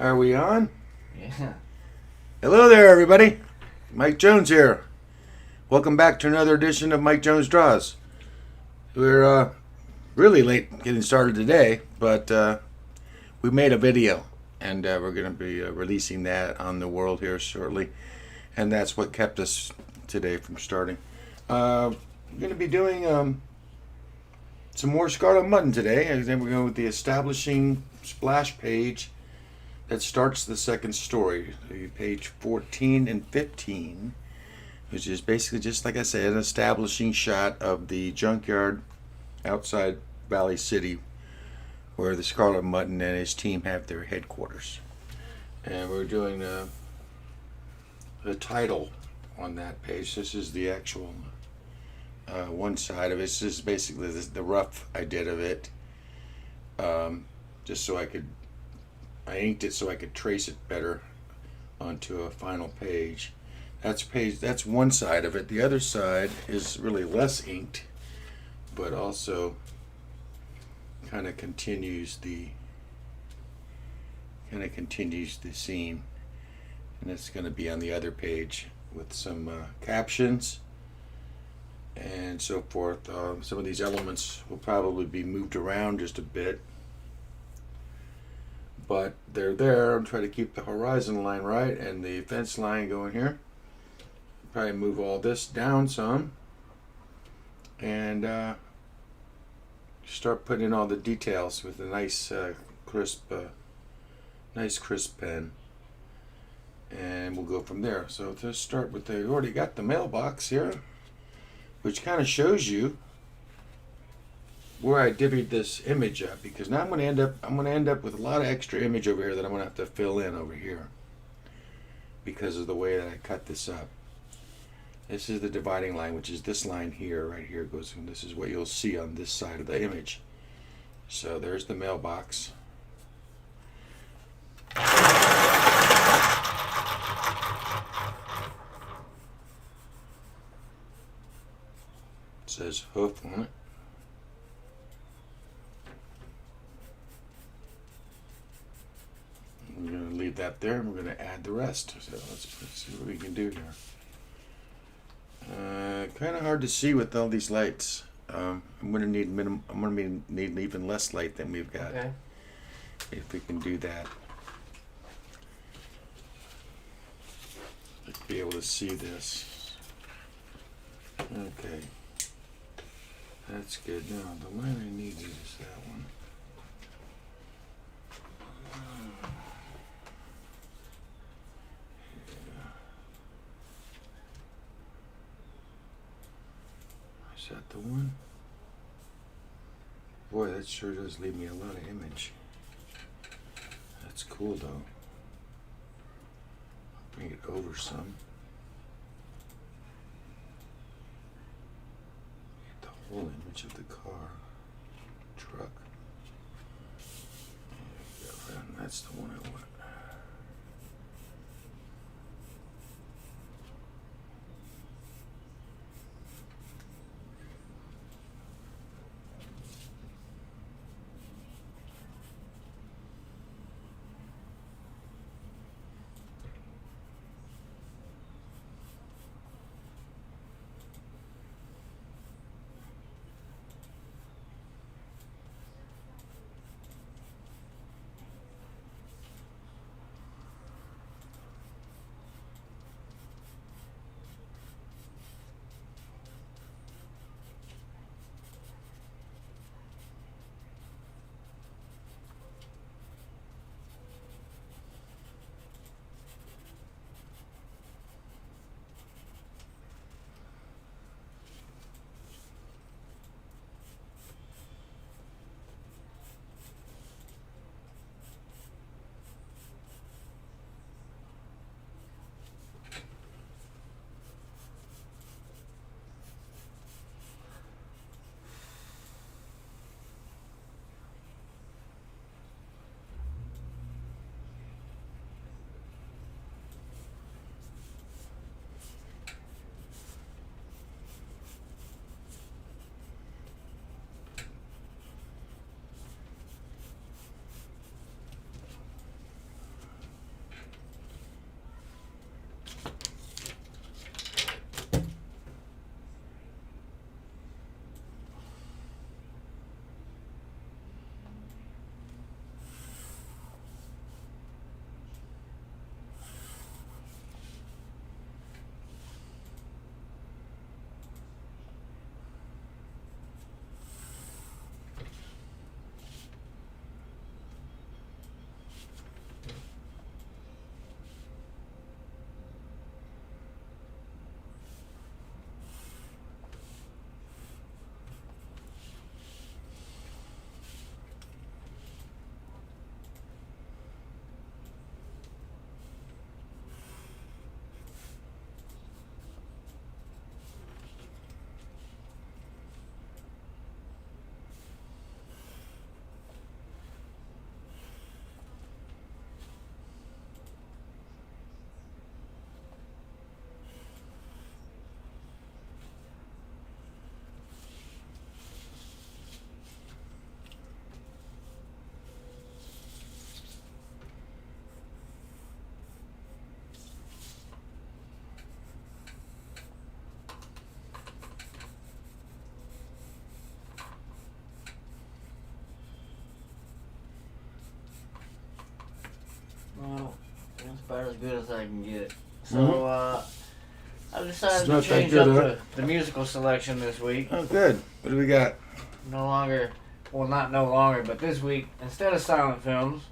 Are we on? Yeah. Hello there, everybody. Mike Jones here. Welcome back to another edition of Mike Jones Draws. We're really late getting started today, but we made a video, and we're going to be releasing that on the world here shortly. And that's what kept us today from starting. We're going to be doing some more Scarlet Mutton today, and then we're going with the establishing splash page that starts the second story, page 14 and 15, which is basically just like I said, an establishing shot of the junkyard outside Valley City, where the Scarlet Mutton and his team have their headquarters. And we're doing the title on that page. This is the actual one side of it. This is basically the rough I did of it, just so I inked it so I could trace it better onto a final page. That's one side of it. The other side is really less inked, but also kind of continues the scene, and it's going to be on the other page with some captions and so forth. Some of these elements will probably be moved around just a bit, but they're there. I'm trying to keep the horizon line right and the fence line going here. Probably move all this down some and start putting in all the details with a nice crisp pen, and we'll go from there. So let's start with we already got the mailbox here, which kind of shows you where I divvied this image up, because now I'm going to end up with a lot of extra image over here that I'm going to have to fill in over here because of the way that I cut this up. This is the dividing line, which is this line here, right here goes, and this is what you'll see on this side of the image. So there's the mailbox. It says hoof on it. We're going to leave that there, and we're going to add the rest. So let's see what we can do here. Kind of hard to see with all these lights. I'm going to need even less light than we've got. Okay. If we can do that, let's be able to see this. Okay, that's good. Now the line I need is that one. Is that the one? Boy, that sure does leave me a lot of image. That's cool though. I'll bring it over some. Get the whole image of the car, truck. And that's the one I want. good as I can get. So, I decided to Not that change good, up the musical selection this week. Oh, good. What do we got? No longer, well, not no longer, but this week, instead of silent films,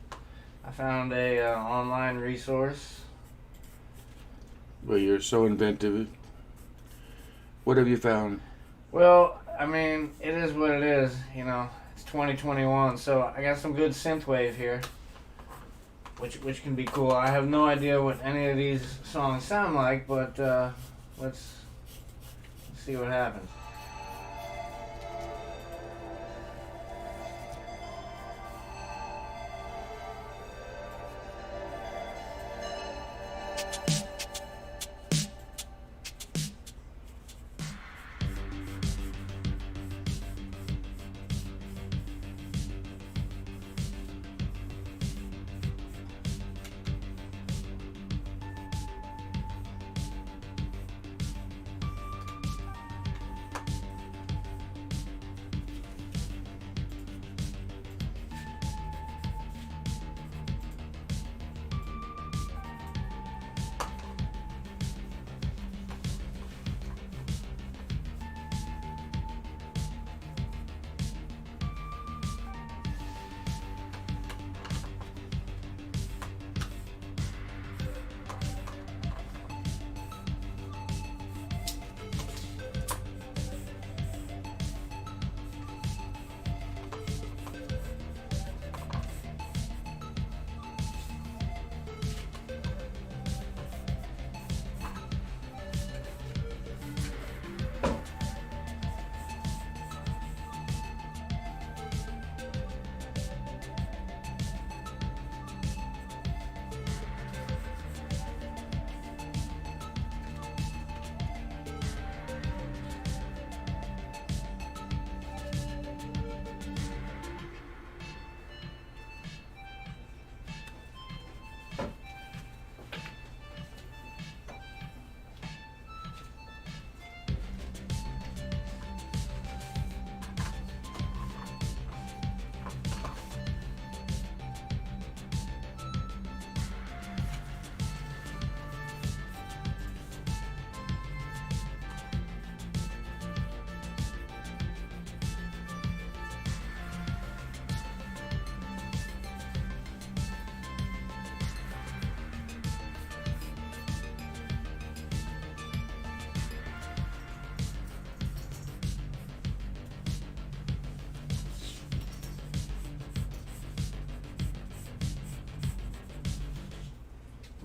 I found a online resource. Well, you're so inventive. What have you found? Well, I mean, it is what it is, you know. It's 2021, so I got some good synthwave here, which can be cool. I have no idea what any of these songs sound like, but let's see what happens.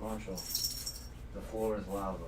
Marshall, the floor is lava.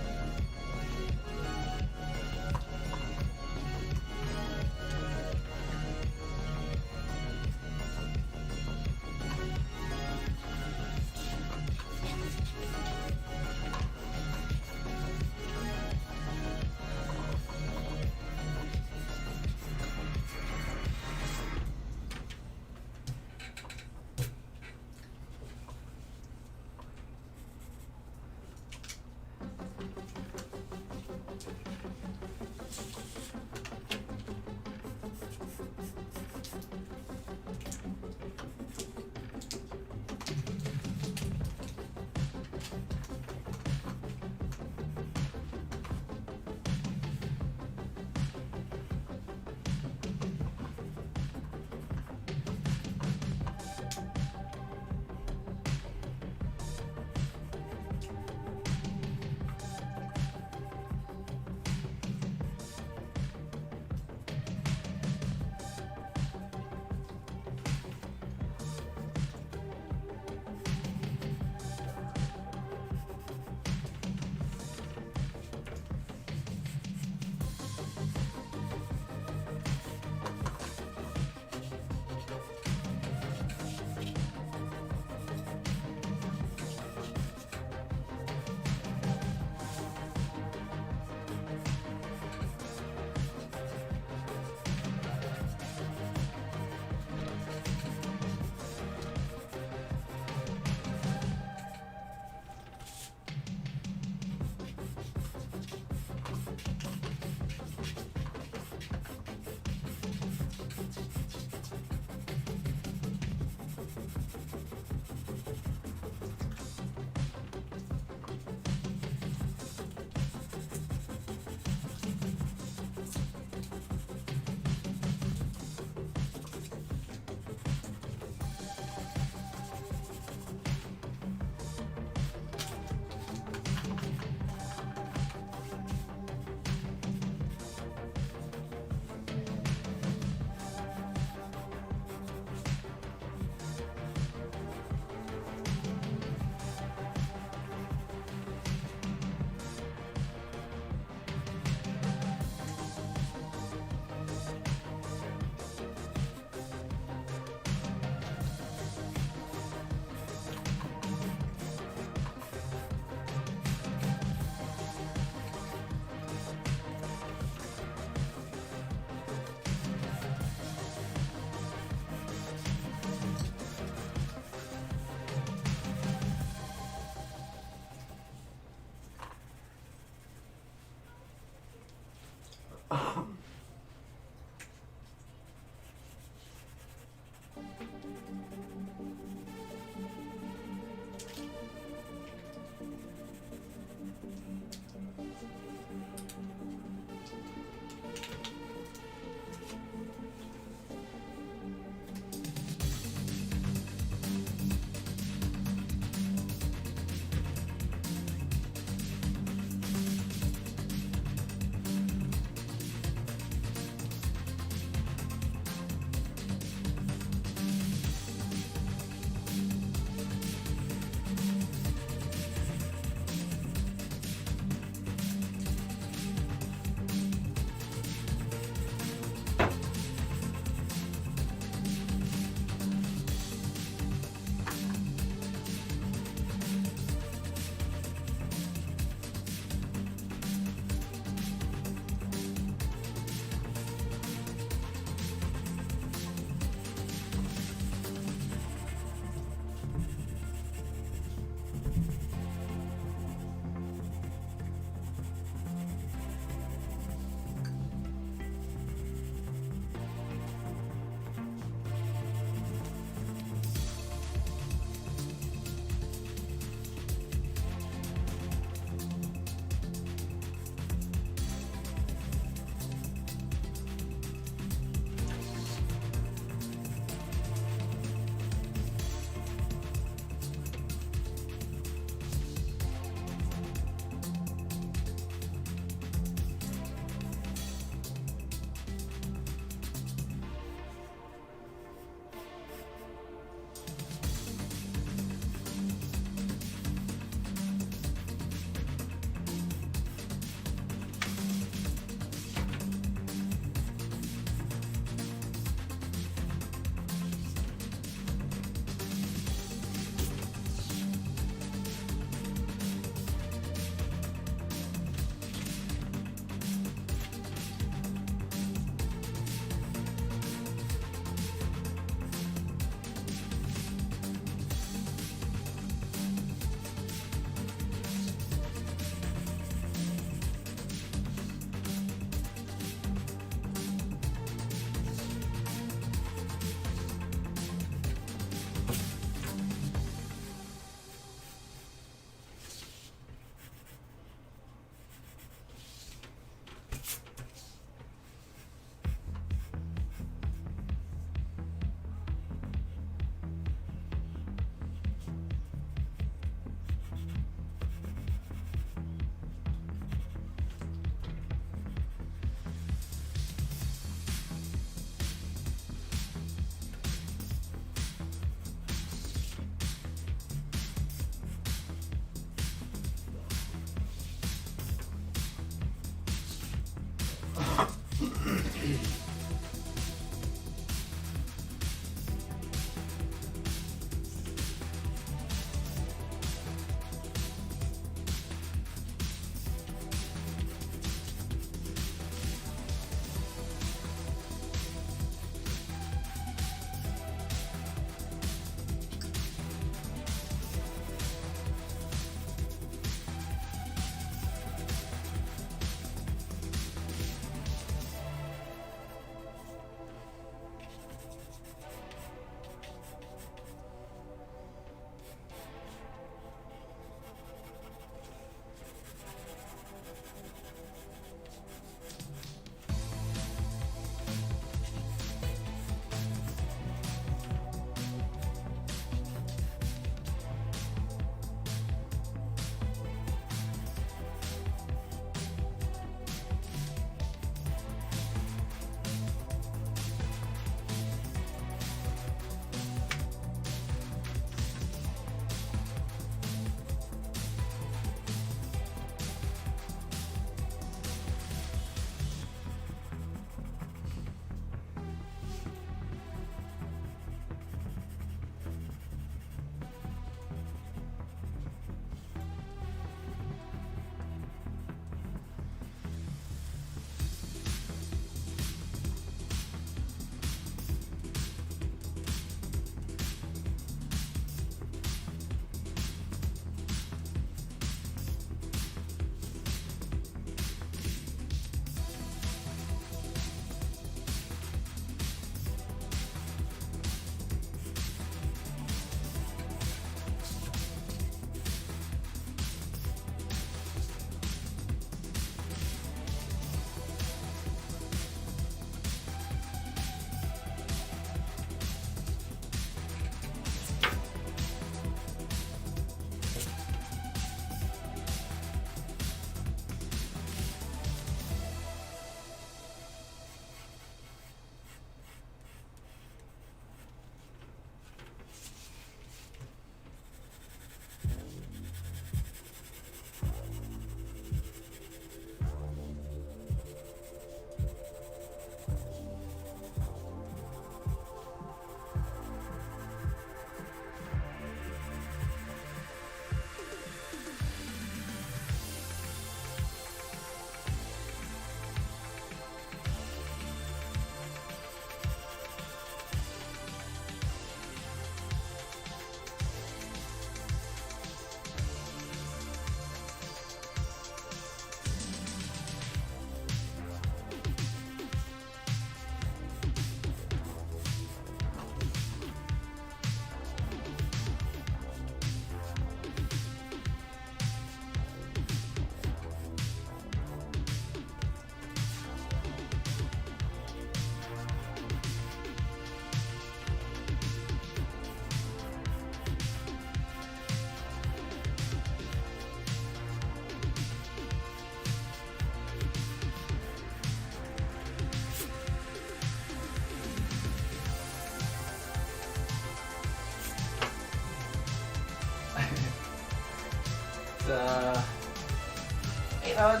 You know,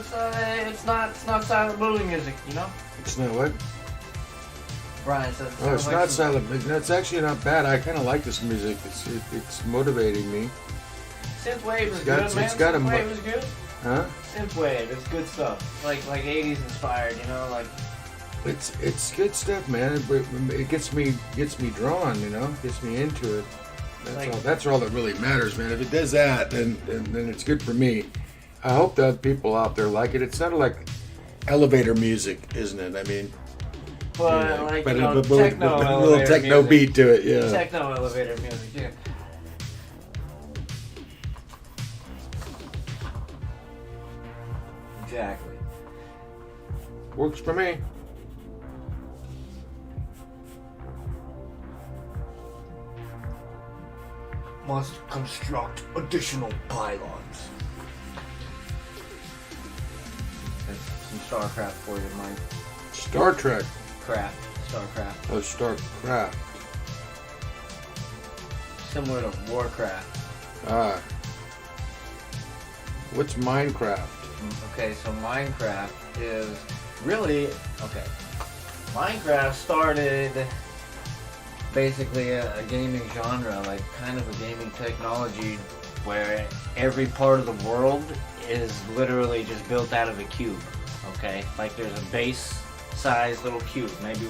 it's not silent movie music. You know, It's not what? Brian says. Oh, it's not silent. No, it's actually not bad. I kind of like this music. It's motivating me. Synthwave is got- good, man. it's got a Synthwave is good. Huh? Synthwave, it's good stuff. Like 80s inspired. You know, like. It's good stuff, man. It gets me drawn, you know, gets me into it. That's all that really matters, man. If it does that, then it's good for me. I hope that people out there like it. It's sort of like elevator music, isn't it? I mean, But yeah, like but you know, a techno little elevator techno music. beat to it, yeah. Techno elevator music, yeah. Exactly. Works for me. Must construct additional pylons. That's some StarCraft for you, Mike. Star Trek. StarCraft. Oh, StarCraft. Similar to Warcraft. Ah. What's Minecraft? Okay, so Minecraft is really okay. Minecraft started basically a gaming genre, like kind of a gaming technology where every part of the world is literally just built out of a cube. Okay, like there's a base size little cube, maybe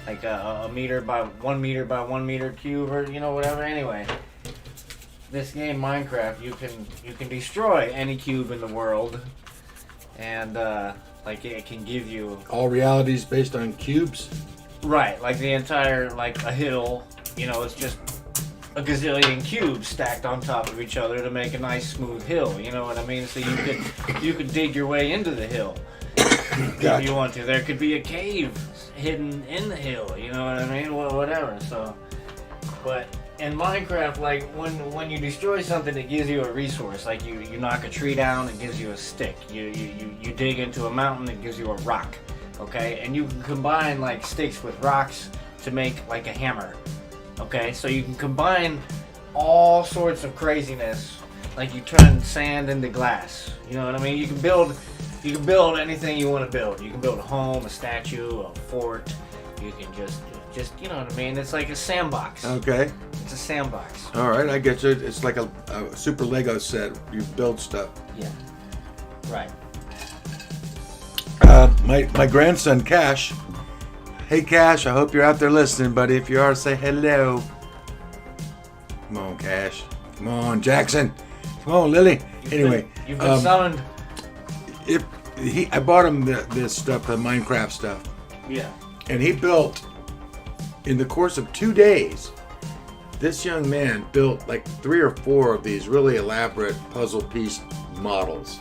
like a meter by 1 meter by 1 meter cube, or whatever. Anyway, this game Minecraft, you can destroy any cube in the world, and like it can give you All realities based on cubes. right, like the entire like a hill. It's just a gazillion cubes stacked on top of each other to make a nice smooth hill. You know what I mean? So you could dig your way into the hill if you want to. There could be a cave hidden in the hill. You know what I mean? Well, whatever. So, but in Minecraft, like when you destroy something, it gives you a resource. Like you knock a tree down, it gives you a stick. You dig into a mountain, it gives you a rock. Okay, and you can combine like sticks with rocks to make like a hammer. Okay, so you can combine all sorts of craziness. Like you turn sand into glass. You know what I mean? You can build anything you want to build. You can build a home, a statue, a fort. You can just you know what I mean? It's like a sandbox. Okay. It's a sandbox. All right, I get you. It's like a super Lego set. You build stuff. Yeah. Right. My grandson Cash. Hey Cash, I hope you're out there listening, buddy. If you are, say hello. Come on, Cash. Come on, Jackson. Come on, Lily. Anyway, you've been summoned. I bought him this stuff, the Minecraft stuff. Yeah. And he built, in the course of 2 days, this young man built like 3 or 4 of these really elaborate puzzle piece models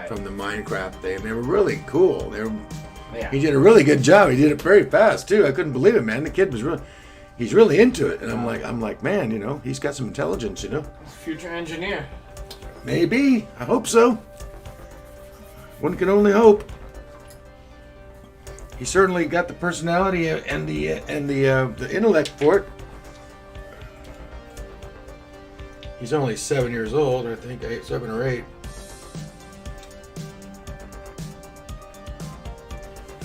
from the Minecraft thing. They were really cool. He did a really good job. He did it very fast too. I couldn't believe it, man. The kid he's really into it. And I'm like, man, he's got some intelligence, Future engineer. Maybe. I hope so. One can only hope. He certainly got the personality and the intellect for it. He's only 7 years old, I think, 7 or 8.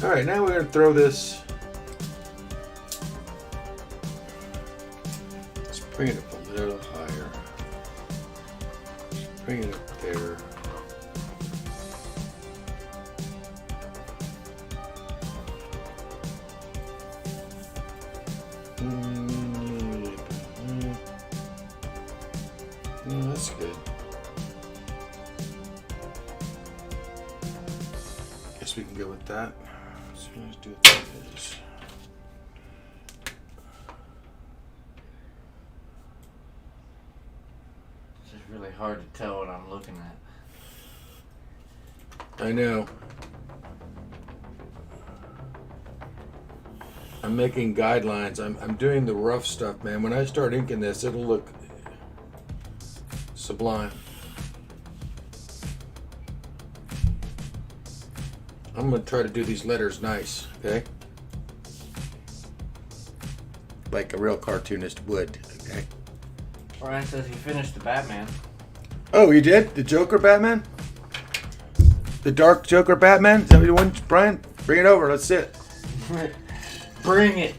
All right, now we're going to throw this. Let's bring it up a little higher. Let's bring it up there. That's good. Guess we can go with that. So let's do it like this. It's just really hard to tell what I'm looking at. I know. I'm making guidelines. I'm doing the rough stuff, man. When I start inking this, it'll look sublime. I'm going to try to do these letters nice, okay? Like a real cartoonist would, okay? Brian says he finished the Batman. Oh, you did? The Joker Batman? The Dark Joker Batman? Is that what you want, Brian? Bring it over. Let's see it. Bring it.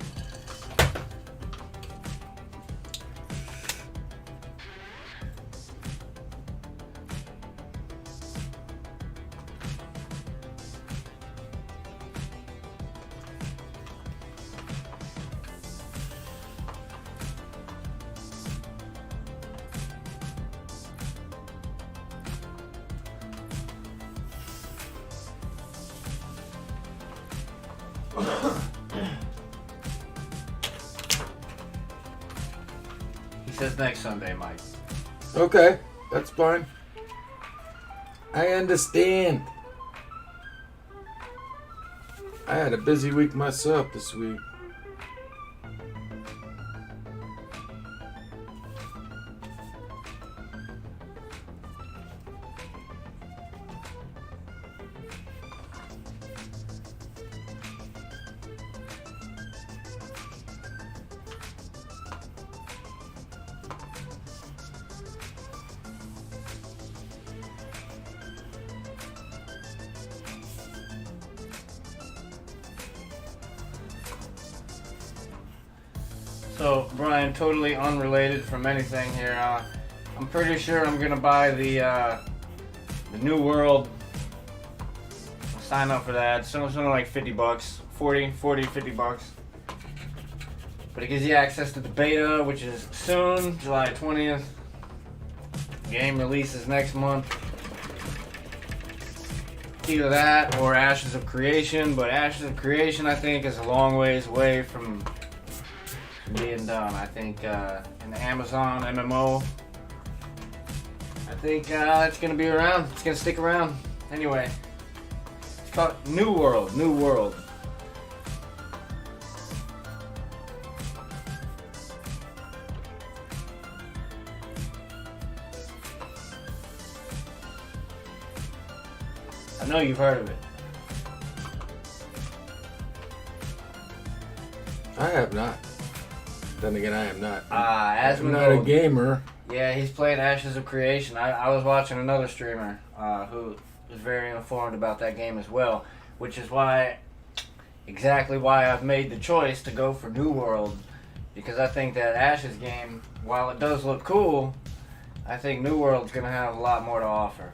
He says next Sunday, Mike. Okay, that's fine. I understand. I had a busy week myself this week. So, Brian, totally unrelated from anything here. I'm pretty sure I'm gonna buy the New World. I'll sign up for that. Something like $50, 40, 50 bucks. But it gives you access to the beta, which is soon, July 20th. Game releases next month. Either that or Ashes of Creation, but Ashes of Creation I think is a long ways away from being done. I think in the Amazon MMO, I think it's gonna be around. It's gonna stick around. Anyway, it's called New World. New World. I know you've heard of it. I have not. Then again, I am not. I'm not a gamer. Yeah, he's playing Ashes of Creation. I was watching another streamer who was very informed about that game as well, which is exactly why I've made the choice to go for New World, because I think that Ashes game, while it does look cool, I think New World's going to have a lot more to offer.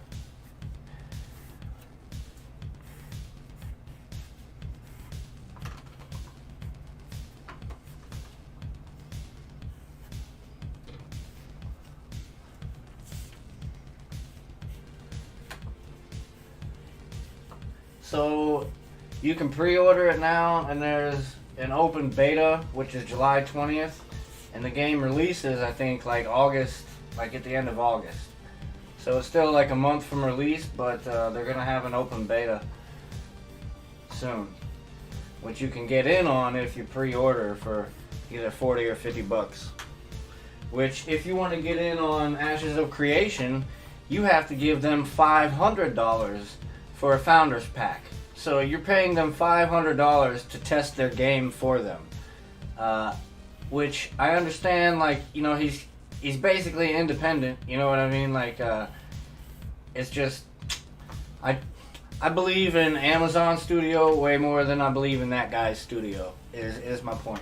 So you can pre-order it now, and there's an open beta, which is July 20th, and the game releases, I think, like August, like at the end of August. So it's still like a month from release, but they're gonna have an open beta soon, which you can get in on if you pre-order for either 40 or 50 bucks. Which, if you want to get in on Ashes of Creation, you have to give them $500 for a Founders Pack. So you're paying them $500 to test their game for them. Which I understand, like, you know, he's basically independent, you know what I mean? Like, it's just, I believe in Amazon Studio way more than I believe in that guy's studio, is my point.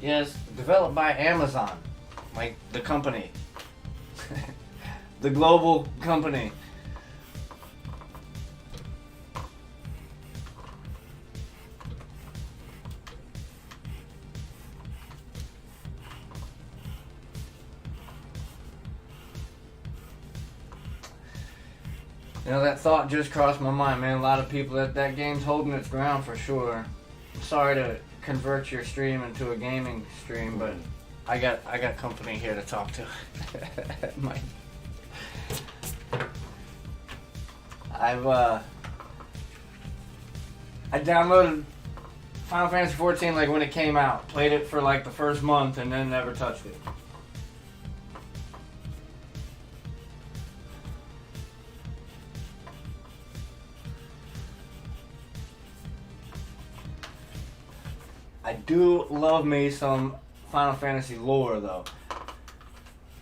Yes, developed by Amazon, like the company, the global company. You know, that thought just crossed my mind, man. A lot of people, that game's holding its ground for sure. I'm sorry to convert your stream into a gaming stream, but I got company here to talk to. Mike. I downloaded Final Fantasy XIV like when it came out, played it for like the first month, and then never touched it. I do love me some Final Fantasy lore, though.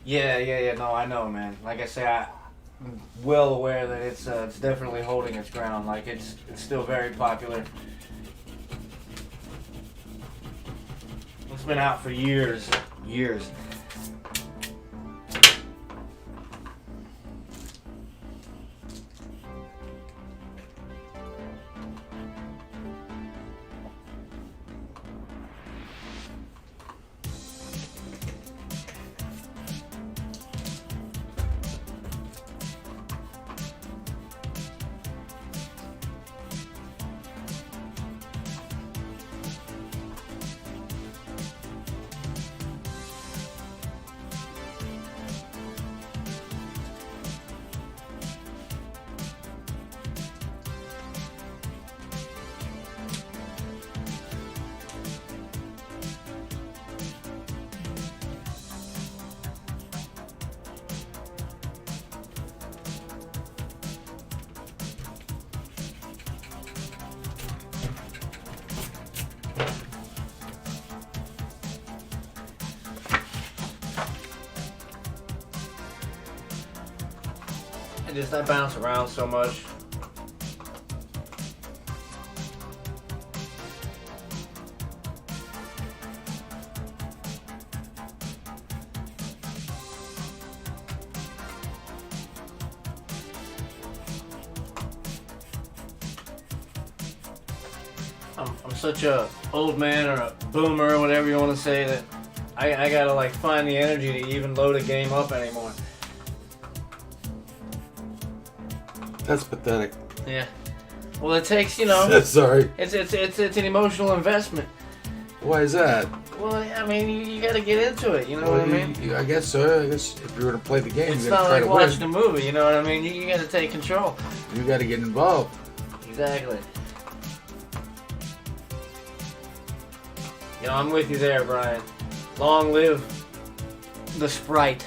Yeah, no, I know, man. Like I say, I'm well aware that it's definitely holding its ground. Like, it's still very popular. It's been out for years. I bounce around so much. I'm such a old man or a boomer or whatever you want to say that I gotta like find the energy to even load a game up anymore. That's pathetic. Yeah. Well, it takes, you know. Sorry. It's an emotional investment. Why is that? Well, I mean, you got to get into it. You know Well, what I mean? I guess so. I guess if you were to play the game, It's you not got to try like to watching win. a movie. You know what I mean? You got to take control. You got to get involved. Exactly. You know, I'm with you there, Brian. Long live the Sprite.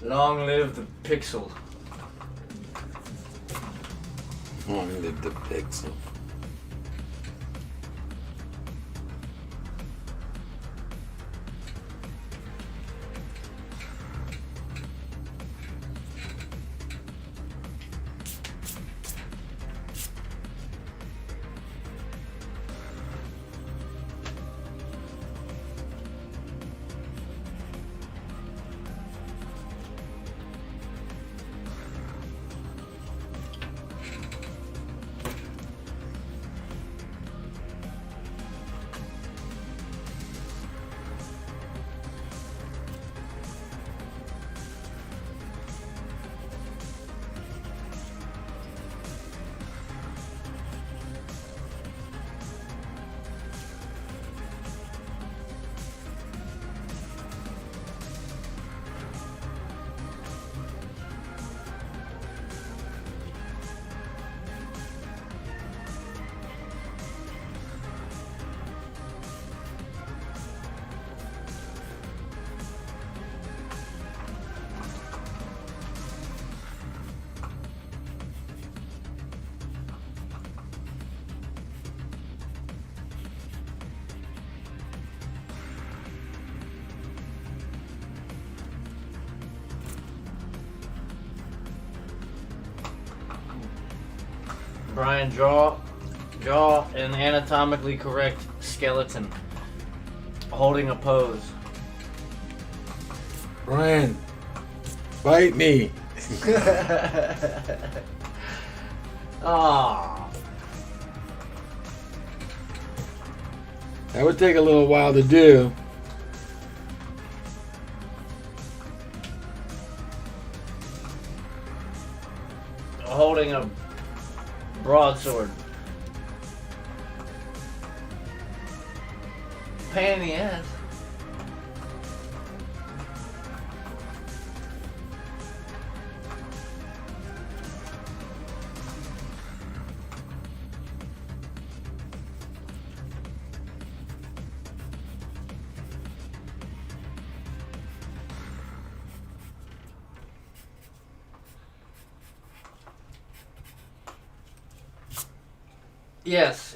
Long live the pixel. Long live the pixel. Brian, draw an anatomically correct skeleton holding a pose. Brian, bite me. Ah, That would take a little while to do. holding a broadsword. Pain in the ass.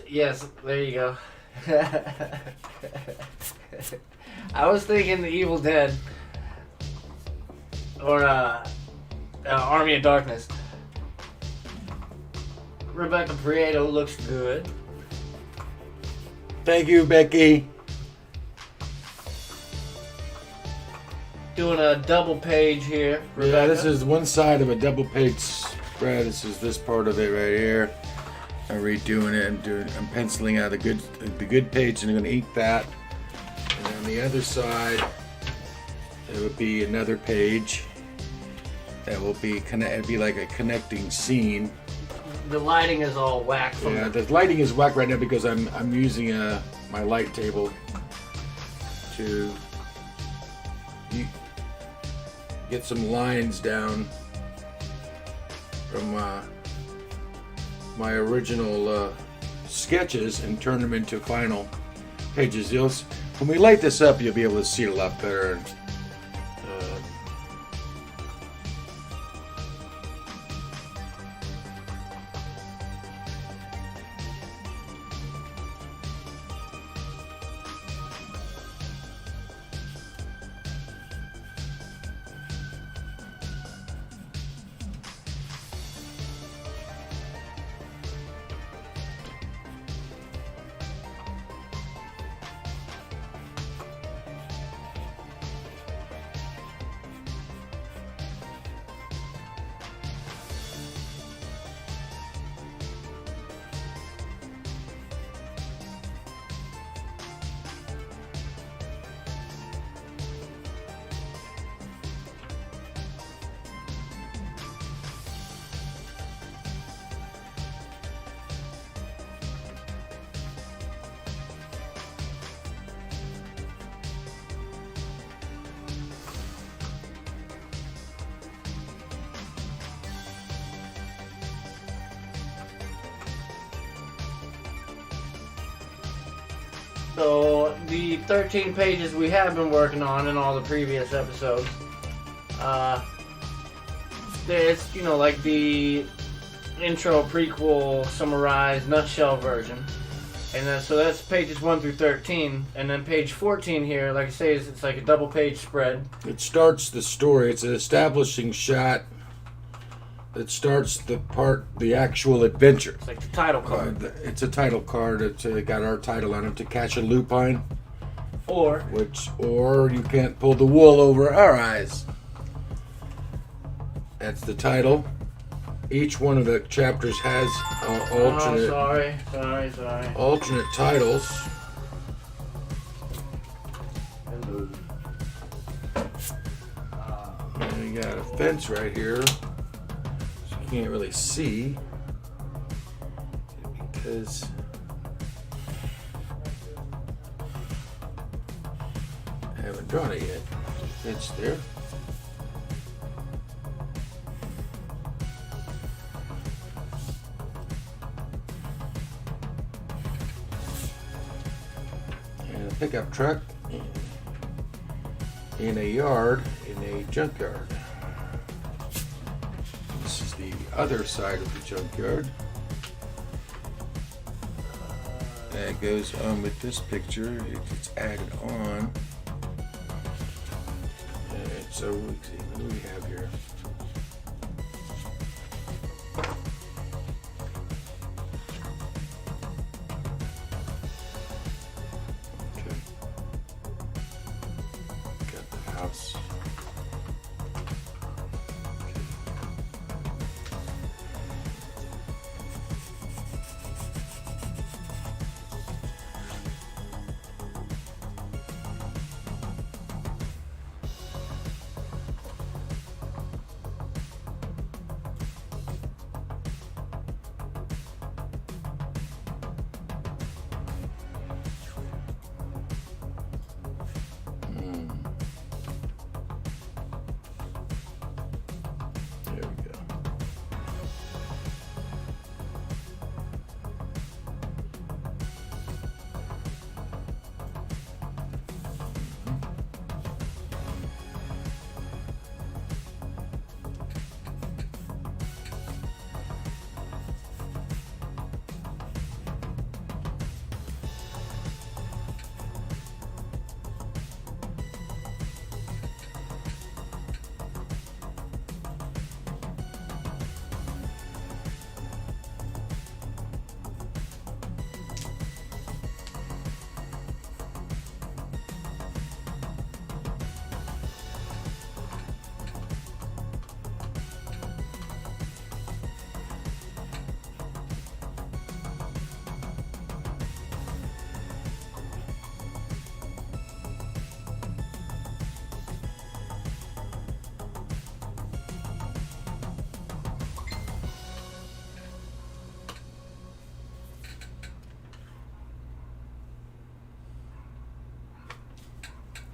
Yes, there you go. I was thinking The Evil Dead or Army of Darkness. Rebecca Prieto looks good. Thank you, Becky. Doing a double page here, Rebecca. Yeah, this is one side of a double page spread. This is this part of it right here. I'm redoing it. I'm penciling out the good page, and I'm going to ink that. And on the other side, there will be another page that will be it'd be like a connecting scene. The lighting is all whack. Yeah, the lighting is whack right now because I'm using my light table to get some lines down from my original sketches and turn them into final pages. When we light this up, you'll be able to see it a lot better. So the 13 pages we have been working on in all the previous episodes, it's, you know, like the intro, prequel, summarized, nutshell version. And then, so that's pages 1 through 13. And then page 14 here, like I say, it's like a double page spread. It starts the story. It's an establishing shot that starts the actual adventure. It's like the title card. It's a title card. It's got our title on it, To Catch a Lupine. Or You Can't Pull the Wool Over Our Eyes. That's the title. Each one of the chapters has alternate. Sorry. Alternate titles. And you got a fence right here. Can't really see because I haven't drawn it yet. It's there. And a pickup truck in a yard, in a junkyard. This is the other side of the junkyard. That goes on with this picture. It's added on. And so let's see, what do we have here? Okay. Got the house.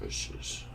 Bushes.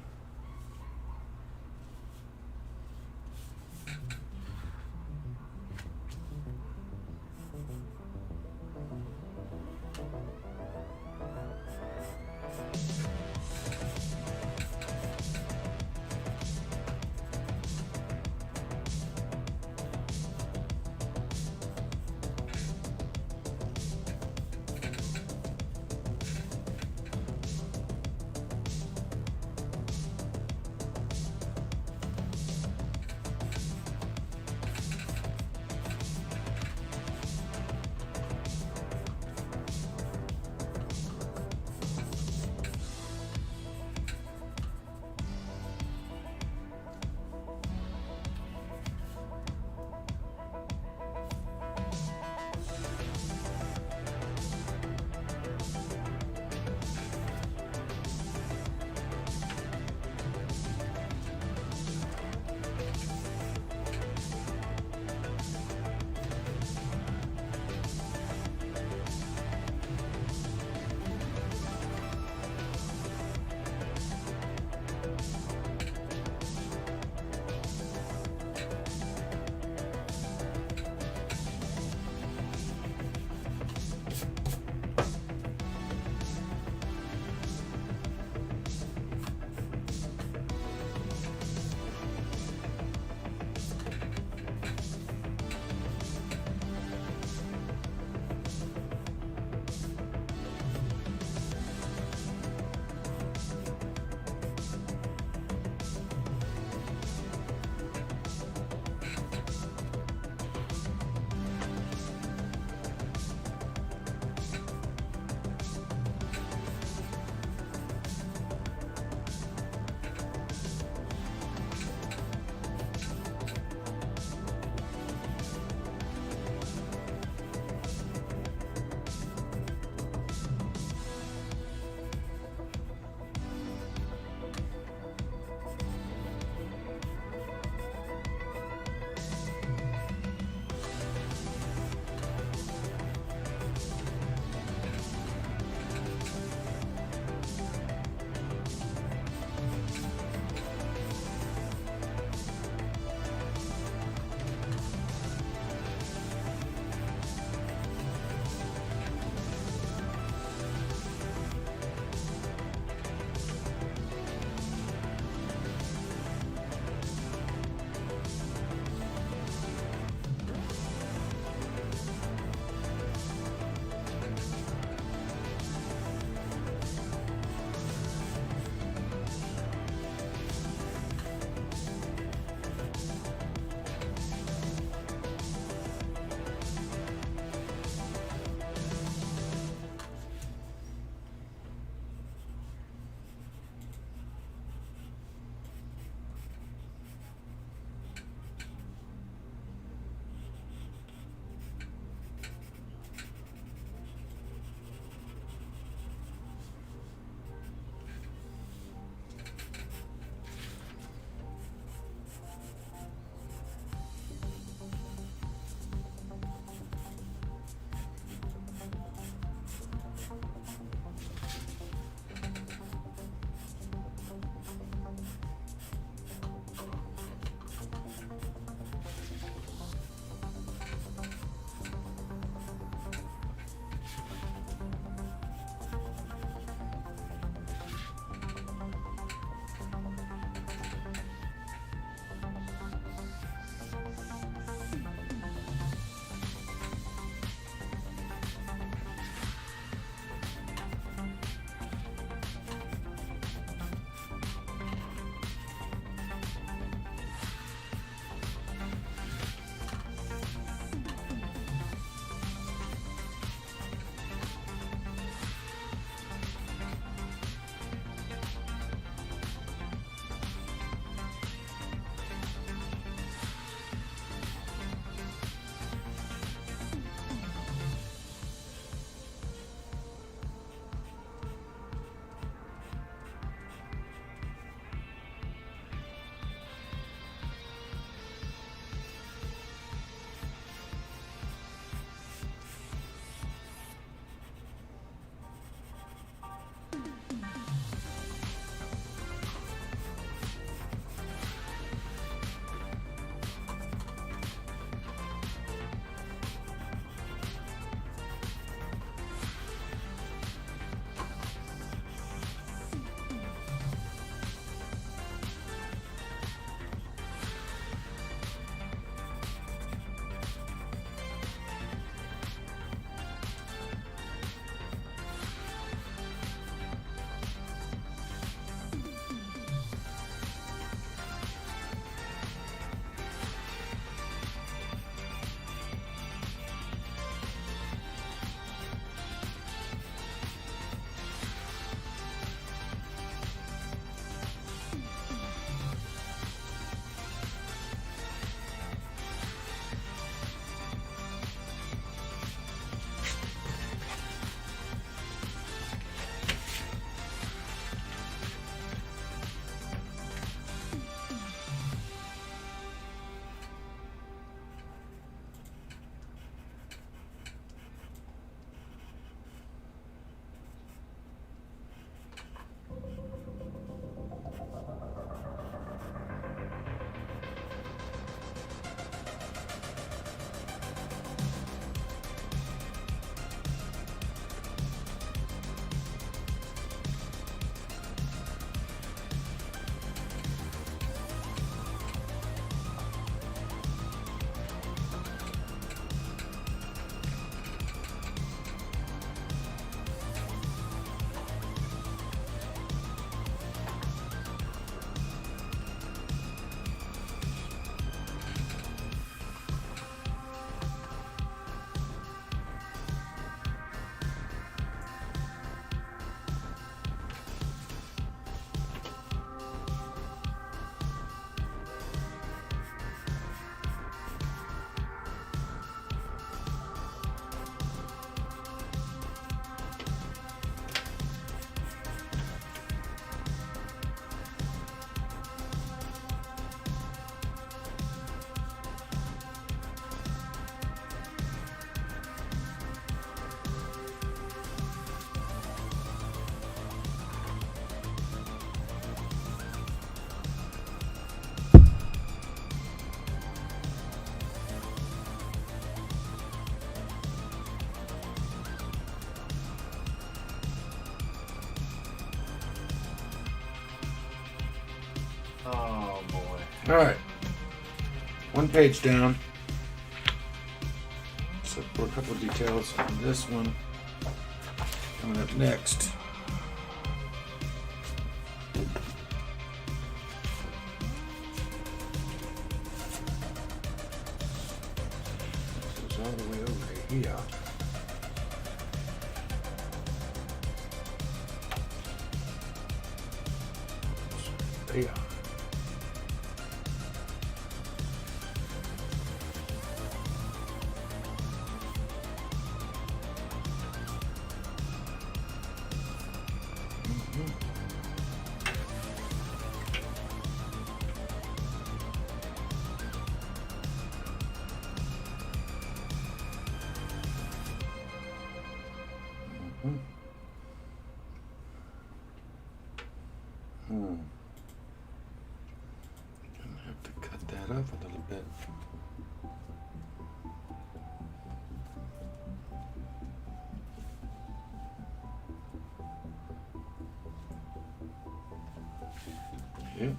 Oh boy. All right. One page down. So for a couple of details on this one. Coming up next. This is all the way over here. There. Gonna have to cut that up a little bit. Yep.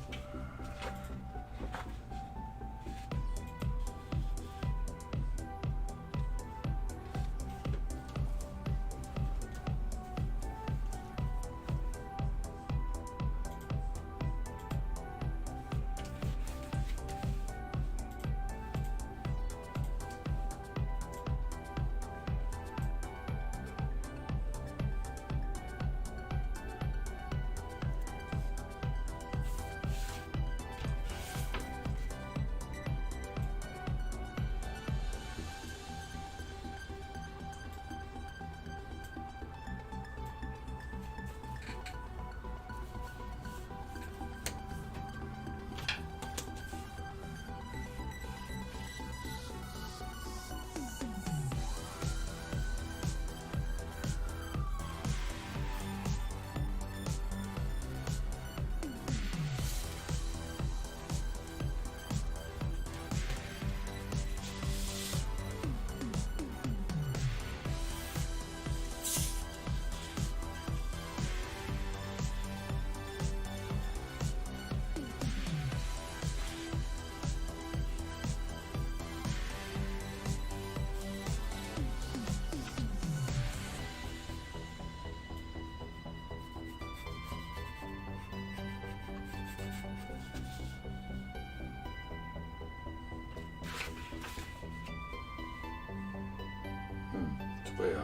It's way off.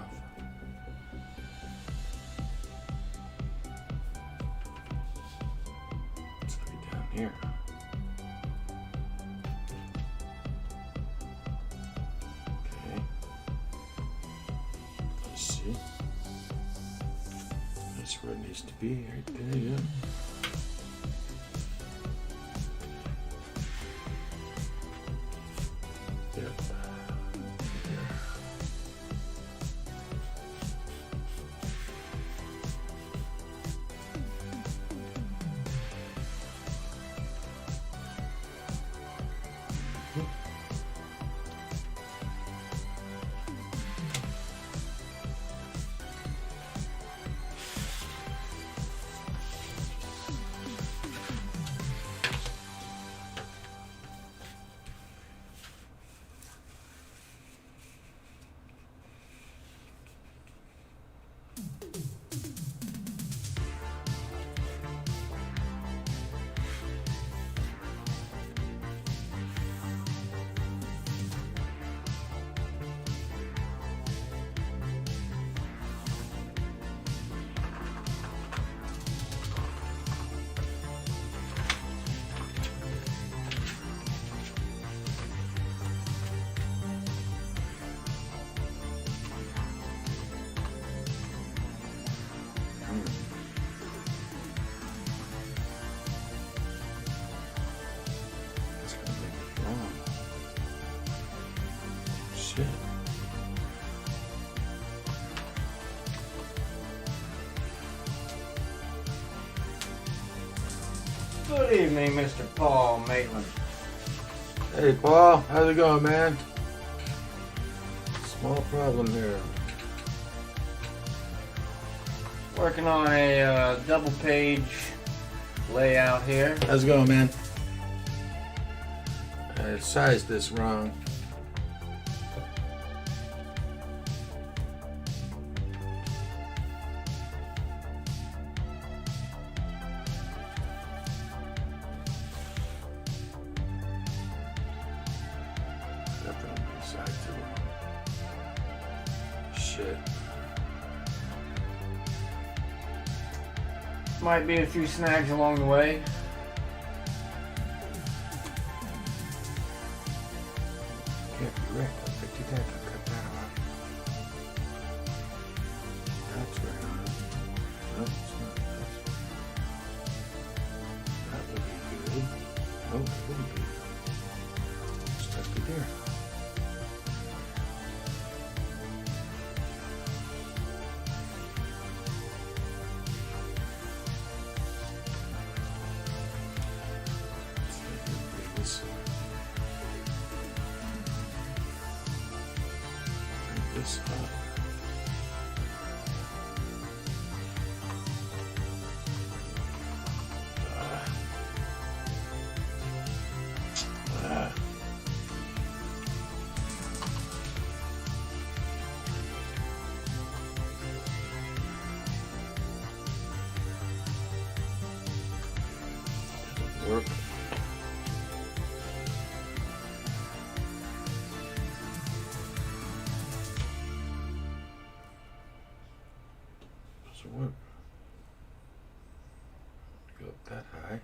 It's way down here. Okay. Let's see. That's where it needs to be, right there, yeah. Yep. Shit. Good evening, Mr. Paul Maitland. Hey, Paul. How's it going, man? Small problem here. Working on a double-page layout here. How's it going, man? I sized this wrong. Definitely sized it wrong. Shit. Might be a few snags along the way. Yeah, you're right. I'll fix that. I'll cut that off. That's right on. No, it's not. That would be good. No, that wouldn't be. Stuck it there. This up. Work. Doesn't work. Go up that high.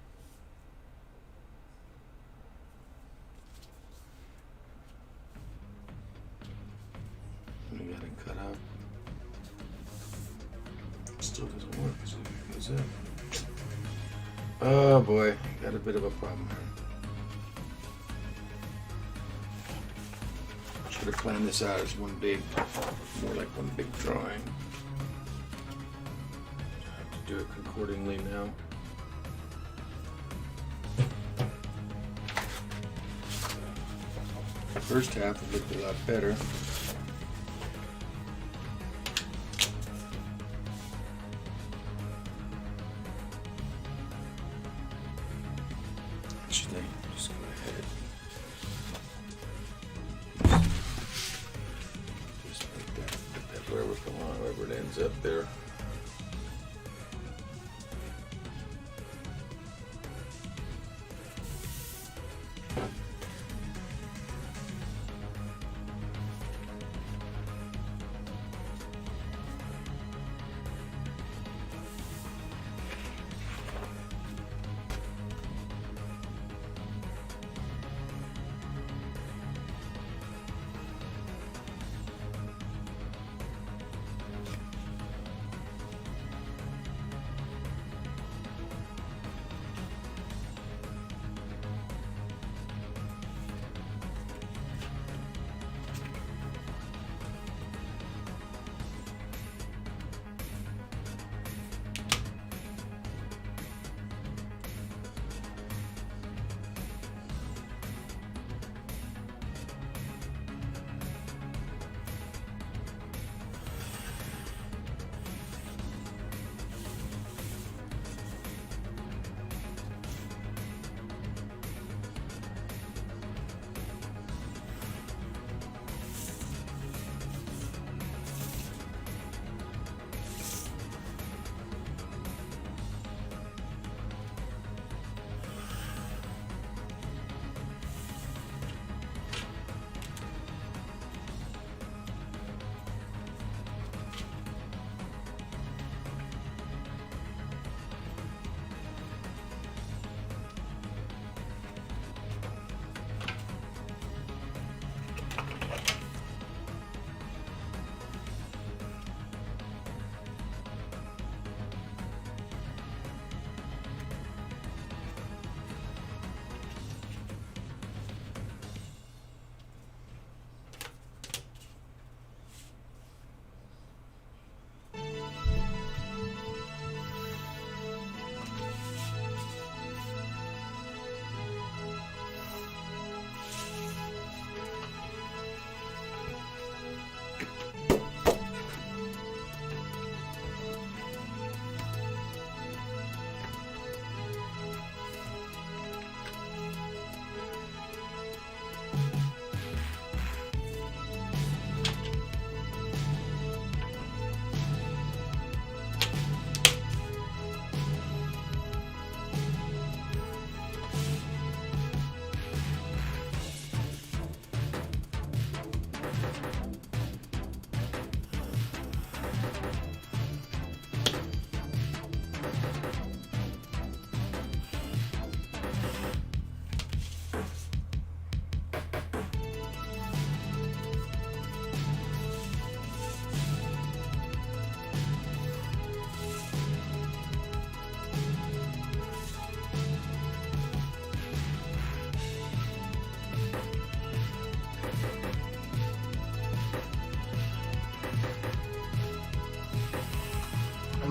We got it cut out. Still doesn't work. See if it goes in. Oh boy, got a bit of a problem here. Should have planned this out as one big, more like one big drawing. I have to do it accordingly now. The first half it looked a lot better. Actually, just go ahead. Just like that. Put that wherever, come on, wherever it ends up there.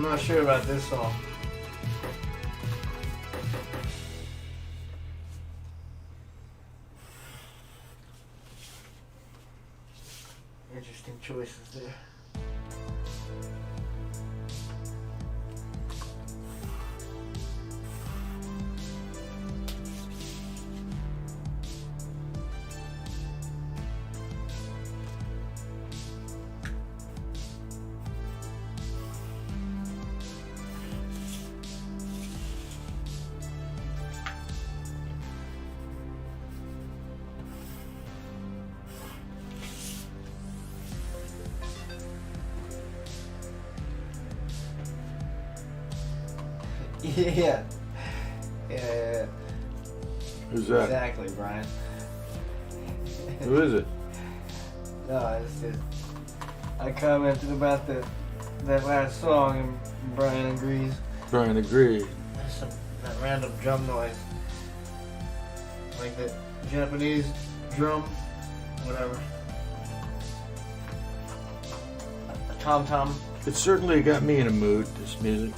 I'm not sure about this song. Interesting choices there. Yeah. Yeah. Who's that? Exactly, Brian. Who is it? No, it's just I commented about that last song and Brian agrees. Brian agreed. There's that random drum noise. Like the Japanese drum, whatever. A tom-tom. It certainly got me in a mood, this music.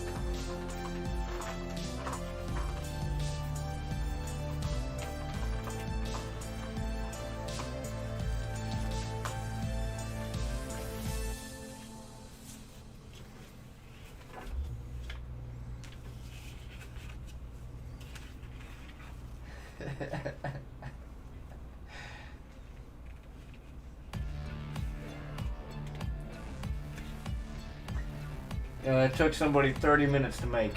You know, it took somebody 30 minutes to make.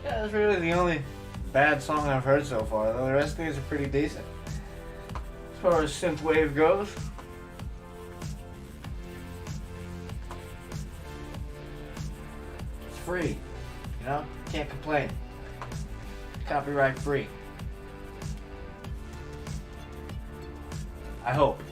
Yeah, that's really the only bad song I've heard so far, though the rest of these are pretty decent. As far as synthwave goes. It's free, you know? Can't complain. Copyright free. I hope.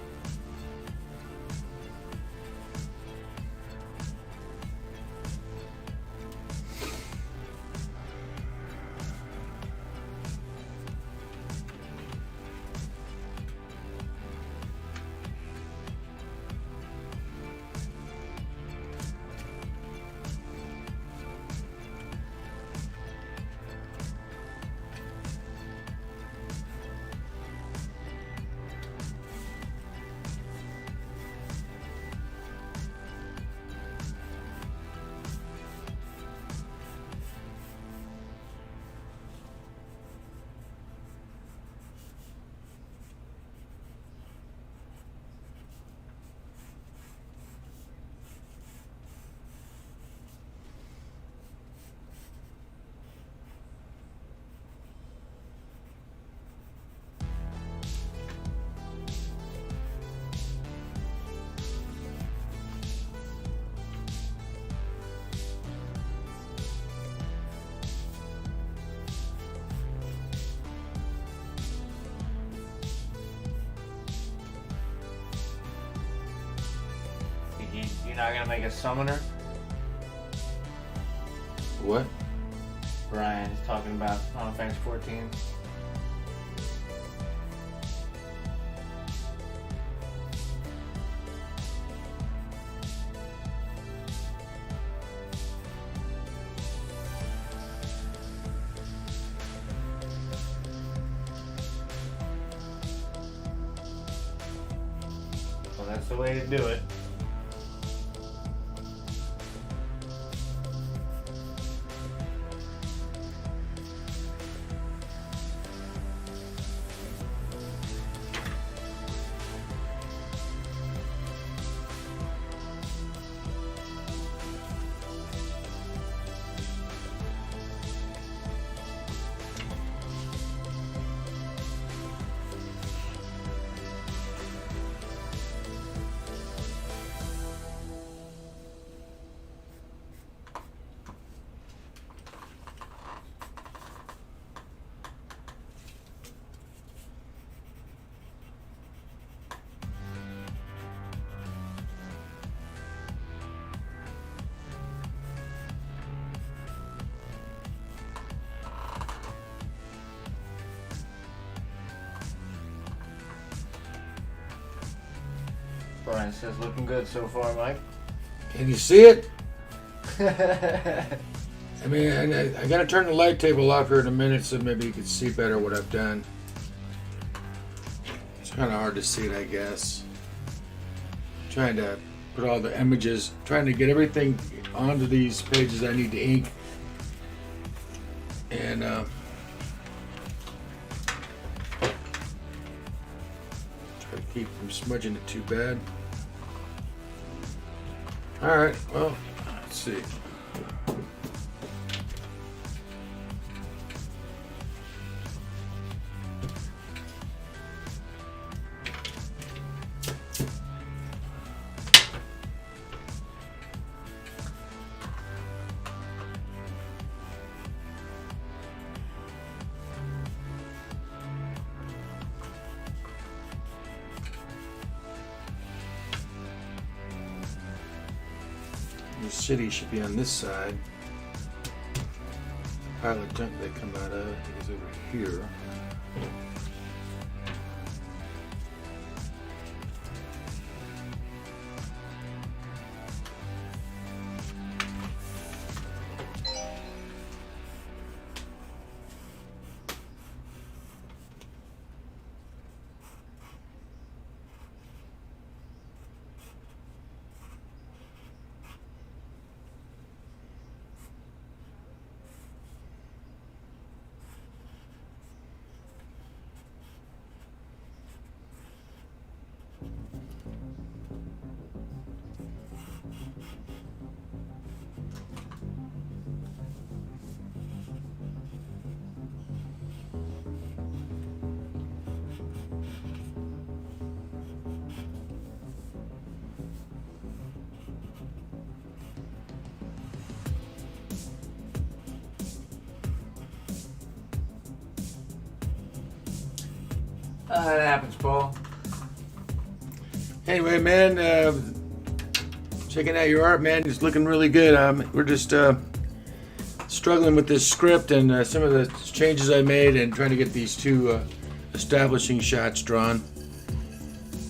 You're not gonna make a summoner? What? Brian's talking about Final Fantasy 14. Well, that's the way to do it. line. It says looking good so far, Mike. Can you see it? I mean, I gotta turn the light table off here in a minute so maybe you can see better what I've done. It's kind of hard to see it, I guess. Trying to put all the images, trying to get everything onto these pages I need to ink. And try to keep from smudging it too bad. All right, well, let's see. The city should be on this side. Pile of junk they come out of is over here. That happens, Paul. Anyway, man, checking out your art, man. It's looking really good. We're just struggling with this script and some of the changes I made and trying to get these two establishing shots drawn.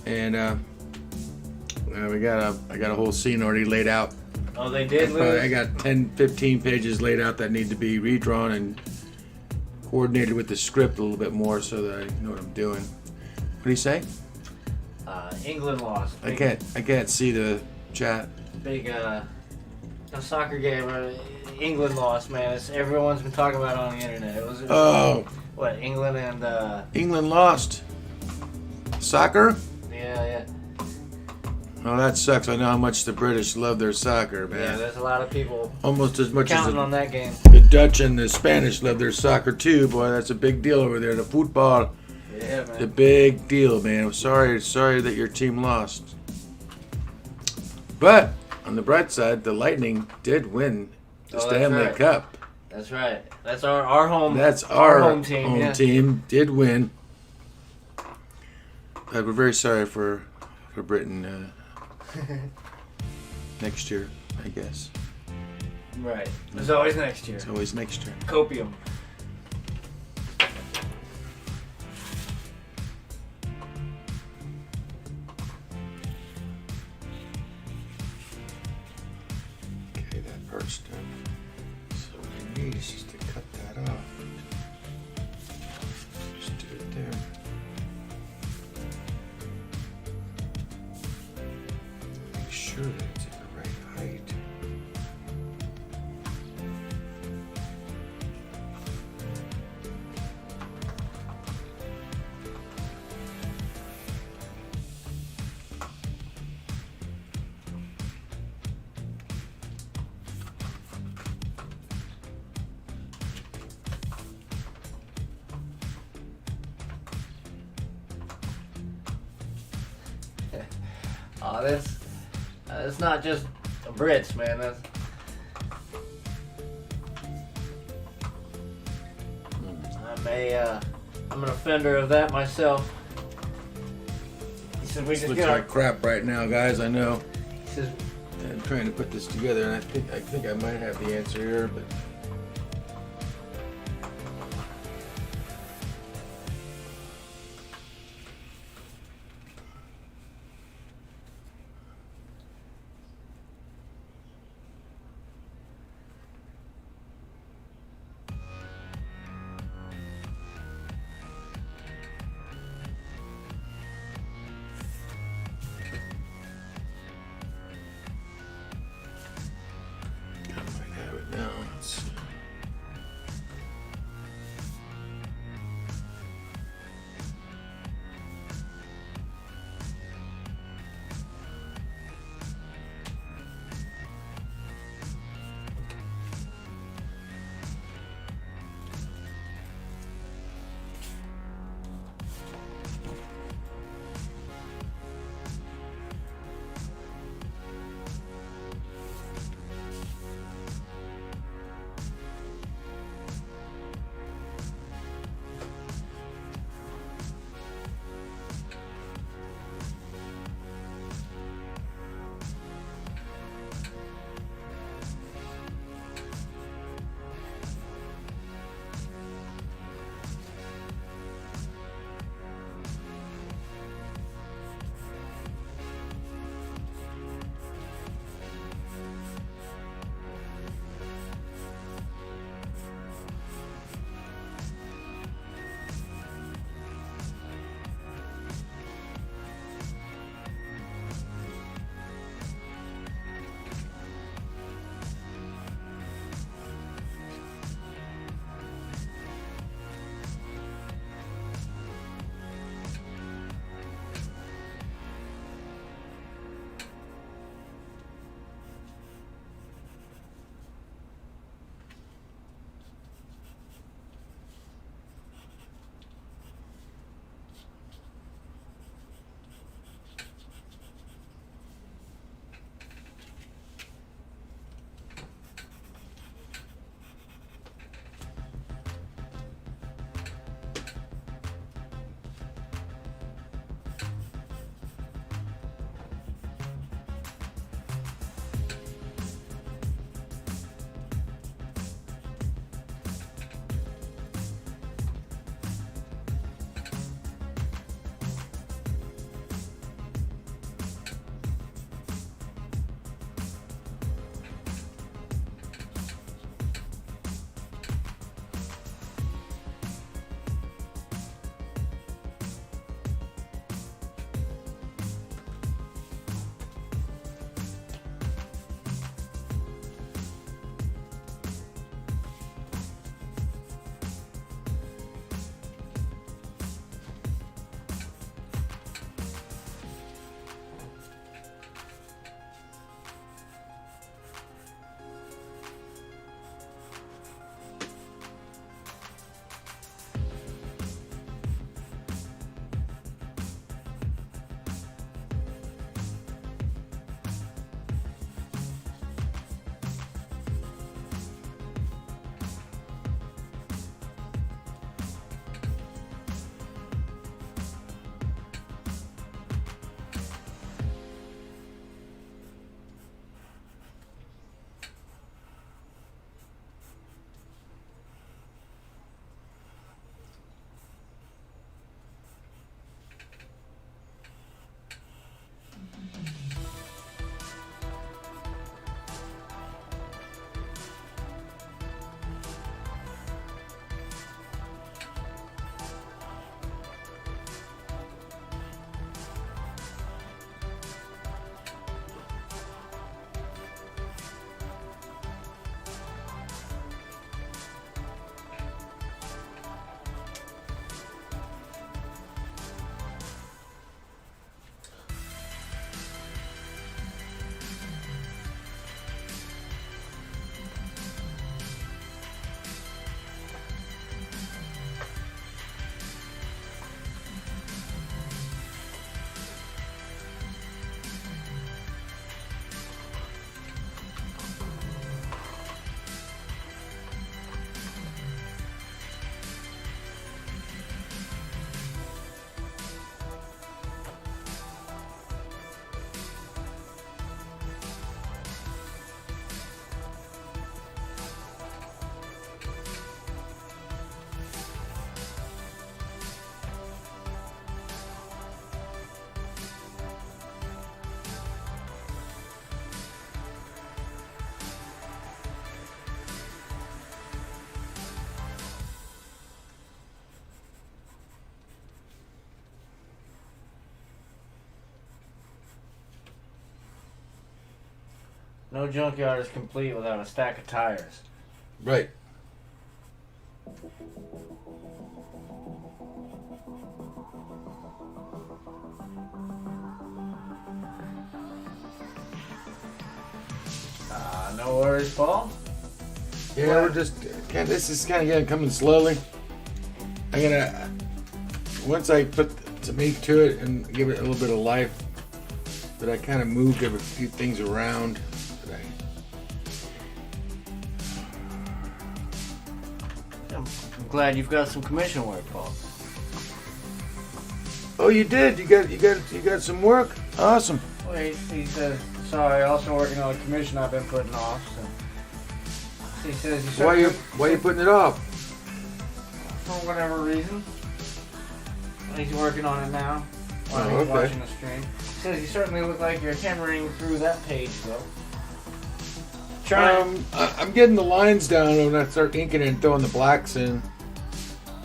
And I got a whole scene already laid out. Oh, they did, I got 10, 15 pages laid out that need to be redrawn and coordinated with the script a little bit more so that I know what I'm doing. What do you say? England lost. I can't see the chat. Big a soccer game. England lost, man. Everyone's been talking about it on the internet. It was what, England and England lost. Soccer? Yeah. Oh, that sucks. I know how much the British love their soccer, man. Yeah, there's a lot of people almost as much counting as on that game. The Dutch and the Spanish love their soccer too. Boy, that's a big deal over there. The football, Yeah, man. it's a big deal, man. I'm sorry that your team lost. But on the bright side, the Lightning did win the Stanley right. Cup. That's right. That's our home. That's our home team. Home team did win. But we're very sorry for Britain next year, I guess. Right. There's always next year. It's always next year. Copium. Okay, that part's done. So what I need is just to cut that off. Just do it there. Make sure that it's at the right height. Oh, that's not just a Brits, man. I'm an offender of that myself. He said we This just looks get our. like crap right now, guys. I know. He says, I'm trying to put this together, and I think I might have the answer here, but. No junkyard is complete without a stack of tires. Right. No worries, Paul. Yeah, we're just this is kind of getting coming slowly. I'm gonna once I put some meat to it and give it a little bit of life. But I kind of moved a few things around. I'm glad you've got some commission work, Paul. Oh, you did. You got some work. Awesome. Well, he says, sorry, also working on a commission I've been putting off. So he says, Why you putting it off? For whatever reason. He's working on it now while he's okay. watching the stream. He says you certainly look like you're hammering through that page, though. I'm getting the lines down when I start inking it and throwing the blacks in.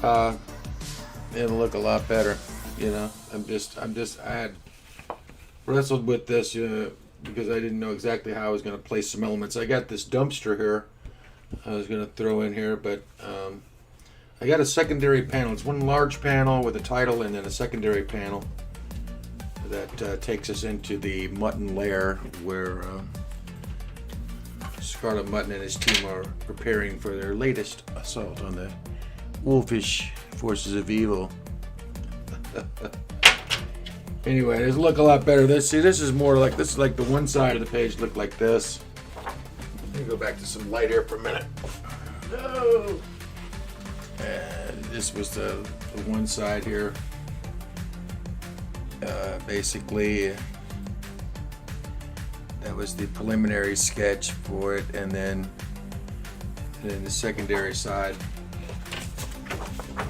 It'll look a lot better, you know. I had wrestled with this because I didn't know exactly how I was going to place some elements. I got this dumpster here I was going to throw in here, but I got a secondary panel. It's one large panel with a title and then a secondary panel that takes us into the Mutton lair where Scarlet, Mutton, and his team are preparing for their latest assault on the wolfish forces of evil. Anyway, this look a lot better. This is more like this is like the one side of the page looked like this. Let me go back to some light here for a minute. No. This was the one side here. Basically, that was the preliminary sketch for it, and then the secondary side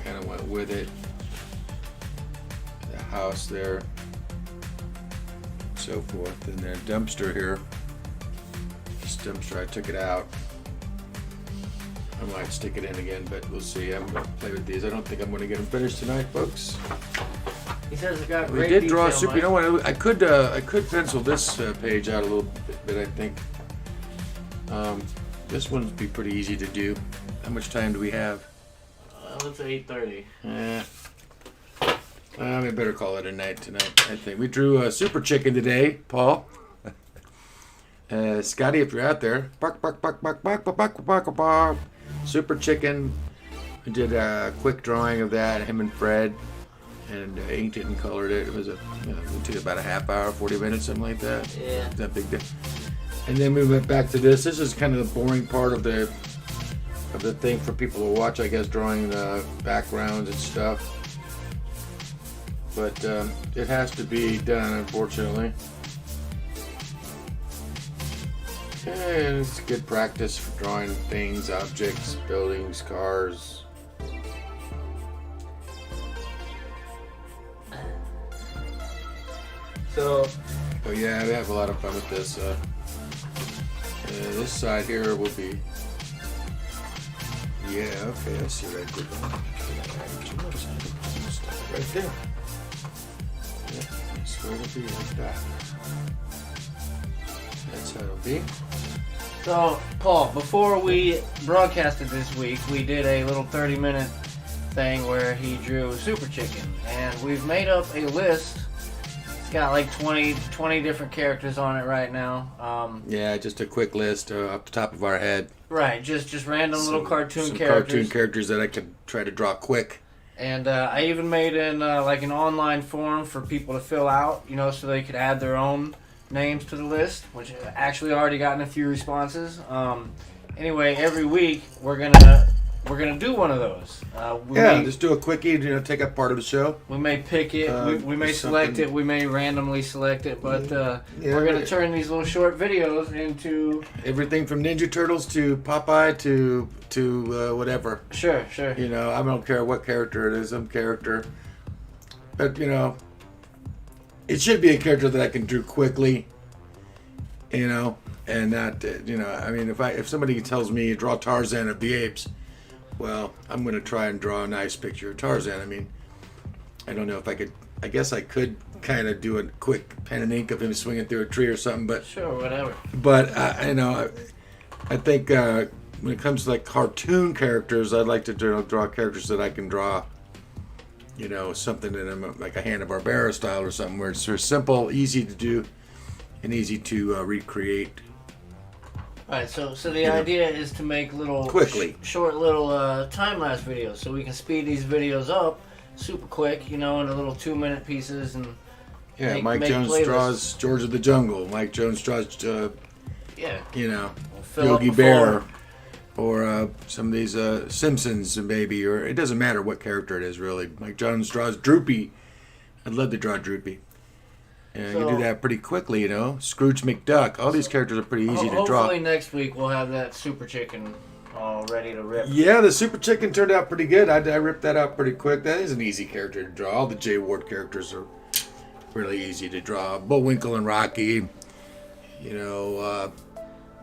kind of went with it. The house there, so forth, and then a dumpster here. This dumpster, I took it out. I might stick it in again, but we'll see. I'm going to play with these. I don't think I'm going to get them finished tonight, folks. He says it's got We great did draw detail, super. You know what? I could pencil this page out a little bit. I think this one would be pretty easy to do. How much time do we have? It's 8:30. We better call it a night tonight. I think we drew a super chicken today, Paul. Scotty, if you're out there, bark, bark, bark, bark, bark, bark, bark, bark, bark. Super chicken. We did a quick drawing of that, him and Fred, and inked it and colored it. It was it took about a half hour, 40 minutes, something like that. Yeah. That big deal. And then we went back to this. This is kind of the boring part of the thing for people to watch, I guess, drawing the backgrounds and stuff. But it has to be done, unfortunately. And it's good practice for drawing things, objects, buildings, cars. So, Oh yeah, we have a lot of fun with this. This side here will be. Yeah, okay, I see what I did there. Right there. Yeah, so it'll be like that. That's how it'll be. So, Paul, before we broadcasted this week, we did a little 30-minute thing where he drew Super Chicken, and we've made up a list. It's got like 20 different characters on it right now. Yeah, just a quick list off the top of our head. Right, just random little cartoon some characters. Cartoon characters that I could try to draw quick. And I even made in like an online form for people to fill out, so they could add their own names to the list, which actually already gotten a few responses. Anyway, every week we're gonna do one of those. Just do a quickie. Take up part of the show. We may pick it. We may select it. We may randomly select it. But we're gonna turn these little short videos into everything from Ninja Turtles to Popeye to whatever. Sure. I don't care what character it is. Some character, but it should be a character that I can draw quickly, and not, I mean, if somebody tells me draw Tarzan of the Apes, well, I'm going to try and draw a nice picture of Tarzan. I mean, I don't know if I could, I guess I could kind of do a quick pen and ink of him swinging through a tree or something. But Sure, whatever. But I think when it comes to like cartoon characters, I'd like to draw characters that I can draw. Something in them like a Hanna-Barbera style or something where it's sort of simple, easy to do, and easy to recreate. Alright, so the idea is to make little short little time-lapse videos, so we can speed these videos up super quick, into little 2-minute pieces and Mike Jones playlists. Draws George of the Jungle. Mike Jones draws Yogi Bear, or some of these Simpsons maybe, or it doesn't matter what character it is really. Mike Jones draws Droopy. I'd love to draw Droopy. Yeah, you can do that pretty quickly, Scrooge McDuck. All these characters are pretty easy to draw. Hopefully next week we'll have that Super Chicken all ready to rip. Yeah, the Super Chicken turned out pretty good. I ripped that out pretty quick. That is an easy character to draw. All the Jay Ward characters are really easy to draw. Bullwinkle and Rocky.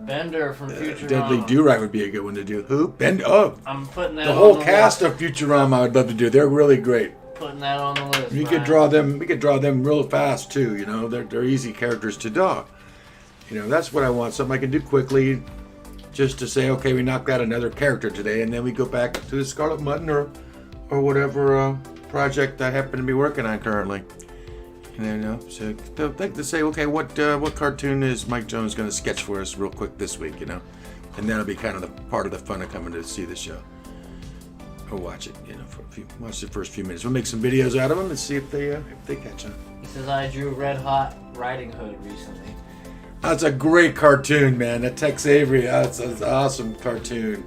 Bender from Futurama. Dudley Do-Right would be a good one to do. Who? Bender? Oh, I'm putting that the on whole the cast list. of Futurama I'd love to do. They're really great. Putting that on the list. We could draw them. We could draw them real fast too. They're easy characters to draw. That's what I want. Something I can do quickly, just to say, okay, we knocked out another character today, and then we go back to the Scarlet Mutton or whatever project I happen to be working on currently. So I'd like to say, okay, what cartoon is Mike Jones going to sketch for us real quick this week? And that'll be kind of the part of the fun of coming to see the show. Or watch it, watch the first few minutes. We'll make some videos out of them and see if they catch on. He says, I drew Red Hot Riding Hood recently. That's a great cartoon, man. That Tex Avery, that's an awesome cartoon.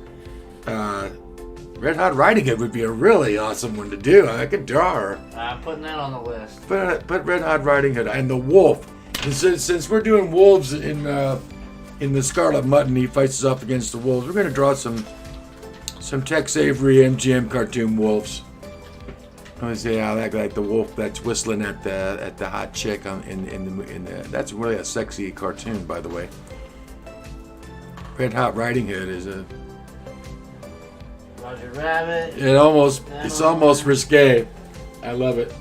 Red Hot Riding Hood would be a really awesome one to do. I could draw her. I'm putting that on the list. But Red Hot Riding Hood and the wolf. And since we're doing wolves in the Scarlet Mutton, he fights off against the wolves. We're going to draw some Tex Avery MGM cartoon wolves. Let me see how that like the wolf that's whistling at the hot chick in the that's really a sexy cartoon, by the way. Red Hot Riding Hood is a Roger Rabbit. It's almost risque. I love it.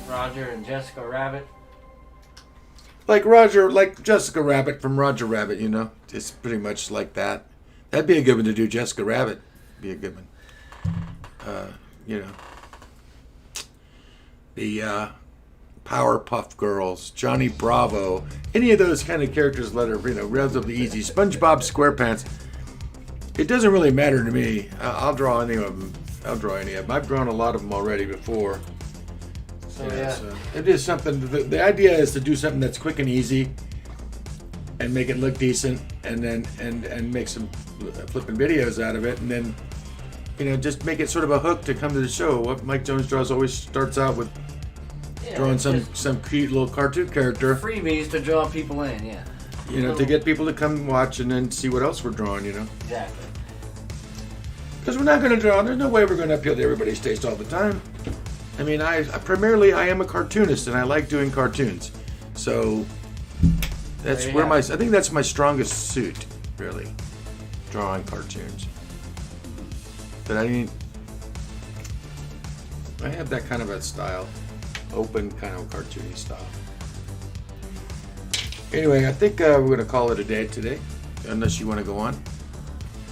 Roger and Jessica Rabbit. Like Jessica Rabbit from Roger Rabbit, It's pretty much like that. That'd be a good one to do. Jessica Rabbit be a good one. The Powerpuff Girls, Johnny Bravo, any of those kind of characters that are relatively easy. SpongeBob SquarePants. It doesn't really matter to me. I'll draw any of them. I've drawn a lot of them already before. So it is something. The idea is to do something that's quick and easy, and make it look decent, and then and make some flipping videos out of it, and then just make it sort of a hook to come to the show. What Mike Jones draws always starts out with drawing some cute little cartoon character. Freebies to draw people in, yeah. To get people to come watch and then see what else we're drawing, Exactly. Because we're not going to draw. There's no way we're going to appeal to everybody's taste all the time. I mean, I am a cartoonist and I like doing cartoons. So that's where I think that's my strongest suit, really, drawing cartoons. But I have that kind of a style, open kind of cartoony style. Anyway, I think we're going to call it a day today, unless you want to go on.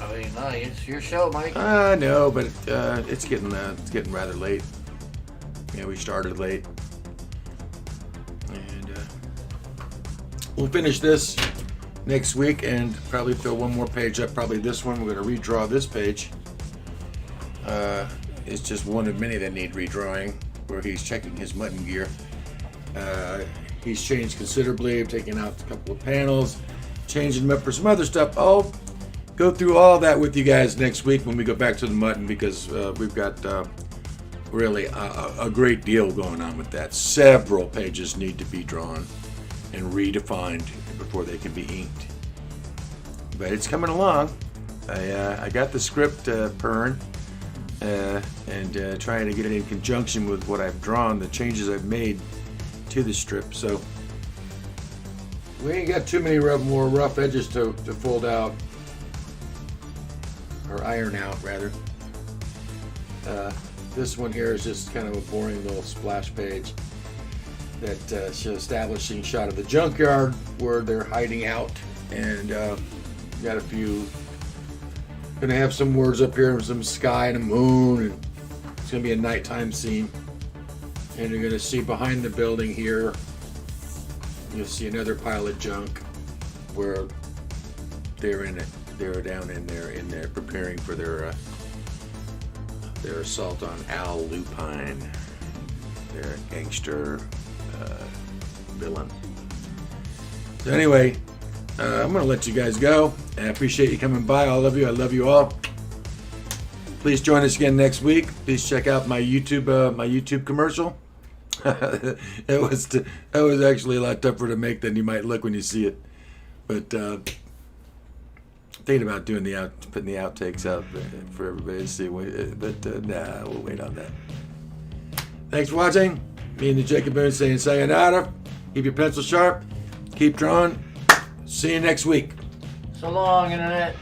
I mean, no, it's your show, Mike. I know, but it's getting rather late. We started late, and we'll finish this next week and probably fill one more page up. Probably this one. We're going to redraw this page. It's just one of many that need redrawing, where he's checking his mutton gear. He's changed considerably, taking out a couple of panels, changing them up for some other stuff. I'll go through all that with you guys next week when we go back to the mutton, because we've got really a great deal going on with that. Several pages need to be drawn and redefined before they can be inked. But it's coming along. I got the script purring and trying to get it in conjunction with what I've drawn, the changes I've made to the strip. So we ain't got too many more rough edges to fold out, or iron out rather. This one here is just kind of a boring little splash page that shows establishing shot of the junkyard where they're hiding out, and got a few. Gonna have some words up here, some sky and a moon, and it's gonna be a nighttime scene. And you're gonna see behind the building here, you'll see another pile of junk where they're in it. They're down in there preparing for their assault on Al Lupine, their gangster villain. So anyway, I'm gonna let you guys go. I appreciate you coming by, all of you. I love you all. Please join us again next week. Please check out my YouTube commercial. That was actually a lot tougher to make than you might look when you see it. But thinking about putting the outtakes out for everybody to see. But nah, we'll wait on that. Thanks for watching. Me and the Jacob Boone saying sayonara. Keep your pencil sharp. Keep drawing. See you next week. So long, Internet.